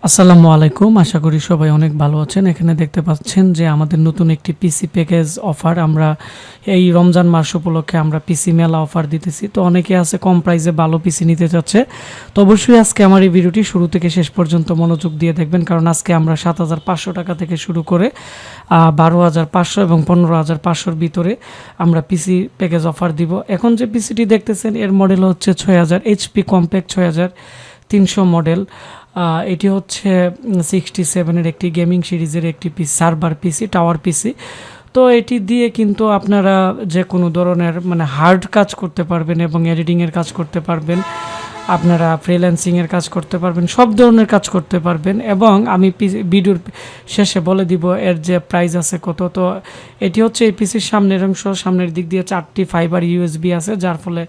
আসসালামু আলাইকুম, আশা করি সবাই অনেক ভালো আছেন। এখানে দেখতে পাচ্ছেন যে আমাদের নতুন একটি পিসি প্যাকেজ অফার আমরা এই রমজান মাস উপলক্ষে আমরা পিসি মেলা অফার দিতেছি। তো অনেকে আছে কম প্রাইসে ভালো পিসি নিতে চাচ্ছে, তো অবশ্যই আজকে আমার এই ভিডিওটি শুরু থেকে শেষ পর্যন্ত মনোযোগ দিয়ে দেখবেন, কারণ আজকে আমরা 7,500 টাকা থেকে শুরু করে 12,500 এবং 15,500 ভিতরে আমরা পিসি প্যাকেজ অফার দিব। এখন যে পিসিটি দেখতেছেন এর মডেল হচ্ছে 6000 HP কম্প্যাক্ট 6300 মডেল। এটি হচ্ছে 67-এর একটি গেমিং সিরিজের একটি পিসি, সার্ভার পিসি, টাওয়ার পিসি। তো এটি দিয়ে কিন্তু আপনারা যে কোনো ধরনের হার্ড কাজ করতে পারবেন এবং এডিটিংয়ের কাজ করতে পারবেন, আপনারা ফ্রিল্যান্সিংয়ের কাজ করতে পারবেন, সব ধরনের কাজ করতে পারবেন। এবং আমি ভিডিওর শেষে বলে দিব এর যে প্রাইস আছে কত। তো এটি হচ্ছে এই পিসির সামনের অংশ, সামনের দিক দিয়ে 4টি ফাইবার ইউএসবি আছে, যার ফলে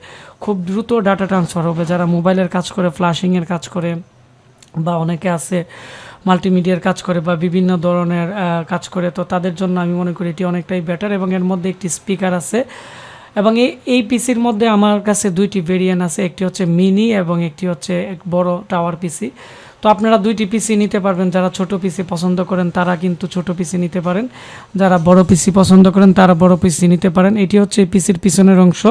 খুব দ্রুত ডাটা ট্রান্সফার হবে। যারা মোবাইলের কাজ করে, ফ্ল্যাশিংয়ের কাজ করে, বা অনেকে আছে মাল্টিমিডিয়ার কাজ করে বা বিভিন্ন ধরনের কাজ করে, তো তাদের জন্য আমি মনে করি এটি অনেকটাই বেটার। এবং এর মধ্যে একটি স্পিকার আছে। এবং এই পিসির মধ্যে আমার কাছে দুইটি ভেরিয়েন্ট আছে, একটি হচ্ছে মিনি এবং একটি হচ্ছে এক বড় টাওয়ার পিসি। তো আপনারা দুইটি পিসি নিতে পারবেন। যারা ছোট পিসি পছন্দ করেন তারা কিন্তু ছোট পিসি নিতে পারেন, যারা বড় পিসি পছন্দ করেন তারা বড় পিসি নিতে পারেন। এটি হচ্ছে এই পিসির পিছনের অংশ।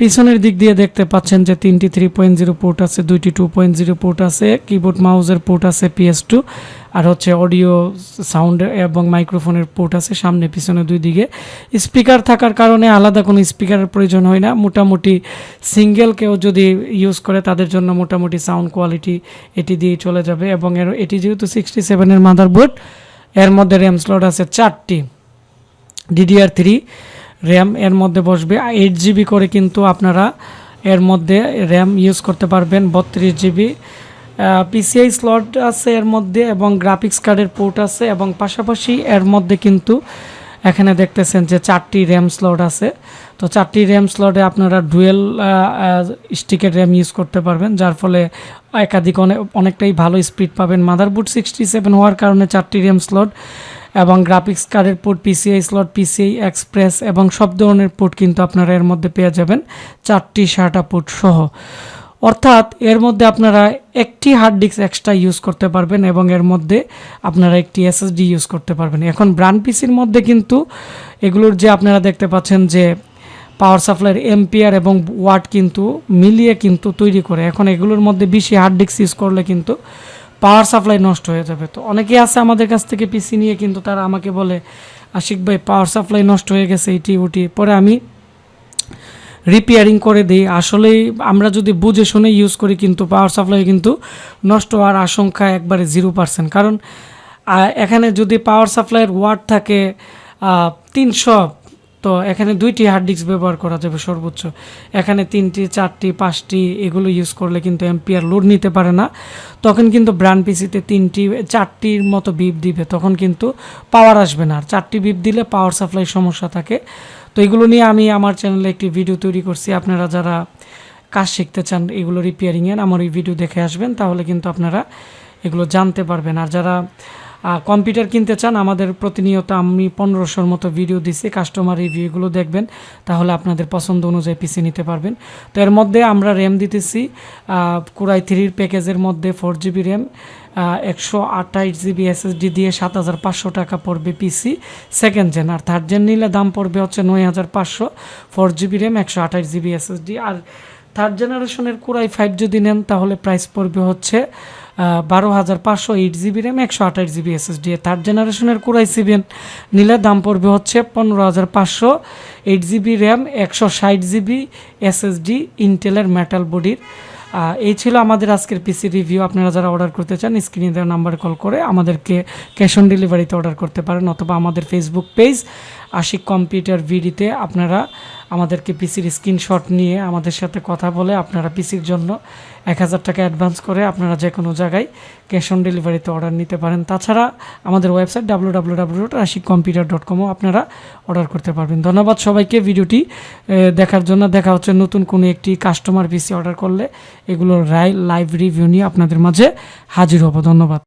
পিছনের দিক দিয়ে দেখতে পাচ্ছেন যে 3টি 3.0 পোর্ট আছে, 2টি 2.0 পোর্ট আছে, কিবোর্ড মাউসের পোর্ট আছে PS2, আর হচ্ছে অডিও সাউন্ড এবং মাইক্রোফোনের পোর্ট আছে সামনে পিছনে দুই দিকে। স্পিকার থাকার কারণে আলাদা কোনো স্পিকারের প্রয়োজন হয় না। মোটামুটি সিঙ্গেল কেউ যদি ইউজ করে তাদের জন্য মোটামুটি সাউন্ড কোয়ালিটি এটি দিয়ে চলে যাবে। এবং এটি যেহেতু 67-এর মাদারবোর্ড, এর মধ্যে র্যাম স্লট আছে 4টি, DDR3 র্যাম এর মধ্যে বসবে। 8GB করে কিন্তু আপনারা এর মধ্যে র্যাম ইউজ করতে পারবেন। 32GB PCI স্লট আছে এর মধ্যে, এবং গ্রাফিক্স কার্ডের পোর্ট আছে। এবং পাশাপাশি এর মধ্যে কিন্তু এখানে দেখতেছেন যে 4টি র্যাম স্লট আছে। তো 4টি র্যাম স্লটে আপনারা ডুয়েল স্টিকের র্যাম ইউজ করতে পারবেন, যার ফলে একাধিক অনেকটাই ভালো স্পিড পাবেন। মাদারবোর্ড 67 হওয়ার কারণে 4টি র্যাম স্লট এবং গ্রাফিক্স কার্ডের port, PCI slot, PCI express এবং সব ধরনের পোর্ট কিন্তু আপনারা এর মধ্যে পেয়ে যাবেন, 4টি SATA পোর্ট সহ। অর্থাৎ এর মধ্যে আপনারা একটি হার্ড ডিস্ক এক্সট্রা ইউজ করতে পারবেন এবং এর মধ্যে আপনারা একটি SSD ইউজ করতে পারবেন। এখন ব্র্যান্ড পিসির মধ্যে কিন্তু এগুলোর যে আপনারা দেখতে পাচ্ছেন যে পাওয়ার সাপ্লাইয়ের এম্পিয়ার এবং ওয়াট কিন্তু মিলিয়ে কিন্তু তৈরি করে। এখন এগুলোর মধ্যে বেশি হার্ড ডিস্ক ইউজ করলে কিন্তু পাওয়ার সাপ্লাই নষ্ট হয়ে যাবে। তো অনেকেই আছে আমাদের কাছ থেকে পিসি নিয়ে কিন্তু তারা আমাকে বলে, আশিক ভাই পাওয়ার সাপ্লাই নষ্ট হয়ে গেছে, এটি ওটি, পরে আমি রিপেয়ারিং করে দিই। আসলেই আমরা যদি বুঝে শুনে ইউজ করি কিন্তু পাওয়ার সাপ্লাই কিন্তু নষ্ট হওয়ার আশঙ্কা একবারে 0%। কারণ এখানে যদি পাওয়ার সাপ্লাইয়ের ওয়াট থাকে 300, তো এখানে 2টি হার্ড ডিস্ক ব্যবহার করা যাবে সর্বোচ্চ। এখানে 3টি 4টি 5টি এগুলো ইউজ করলে কিন্তু এম্পিয়ার লোড নিতে পারে না। তখন কিন্তু ব্র্যান্ড পিসিতে 3টি 4টির মতো বিপ দিবে, তখন কিন্তু পাওয়ার আসবে না। আর 4টি বিপ দিলে পাওয়ার সাপ্লাই সমস্যা থাকে। তো এগুলো নিয়ে আমি আমার চ্যানেলে একটি ভিডিও তৈরি করছি। আপনারা যারা কাজ শিখতে চান এগুলো রিপেয়ারিংয়ের, আমার এই ভিডিও দেখে আসবেন, তাহলে কিন্তু আপনারা এগুলো জানতে পারবেন। আর যারা কম্পিউটার কিনতে চান, আমাদের প্রতিনিয়ত আমি 1500-র মতো ভিডিও দিচ্ছি, কাস্টমার রিভিউ, এগুলো দেখবেন, তাহলে আপনাদের পছন্দ অনুযায়ী পিসি নিতে পারবেন। তো এর মধ্যে আমরা র্যাম দিতেছি কোরাই 3 প্যাকেজের মধ্যে 4GB র্যাম, 128GB SSD দিয়ে 7,500 টাকা পড়বে পিসি সেকেন্ড জেন। আর থার্ড জেন নিলে দাম পড়বে হচ্ছে 9,500, 4GB র্যাম, 128GB SSD। আর থার্ড জেনারেশনের কোরাই 5 যদি নেন তাহলে প্রাইস পড়বে হচ্ছে 12,500, 8GB RAM, 128GB SSD। Third জেনারেশনের কোরাই 7 নিলে দাম পড়বে হচ্ছে 15,500, 8GB র্যাম, 160GB SSD, ইন্টেলের মেটাল বডির। এই ছিল আমাদের আজকের পিসি রিভিউ। আপনারা যারা অর্ডার করতে চান স্ক্রিনে দেওয়া নাম্বারে কল করে আমাদেরকে ক্যাশ অন ডেলিভারিতে অর্ডার করতে পারেন, অথবা আমাদের ফেসবুক পেজ আশিক কম্পিউটার ভিডিতে আপনারা আমাদেরকে পিসির স্ক্রিনশট নিয়ে আমাদের সাথে কথা বলে আপনারা পিসির জন্য 1,000 টাকা অ্যাডভান্স করে আপনারা যে কোনো জায়গায় ক্যাশ অন ডেলিভারিতে অর্ডার নিতে পারেন। তাছাড়া আমাদের ওয়েবসাইট www.ashikcomputer.com আপনারা অর্ডার করতে পারবেন। ধন্যবাদ সবাইকে ভিডিওটি দেখার জন্য। দেখা হচ্ছে নতুন কোনো একটি কাস্টমার পিসি অর্ডার করলে এগুলোর লাইভ রিভিউ নিয়ে আপনাদের মাঝে হাজির হব। ধন্যবাদ।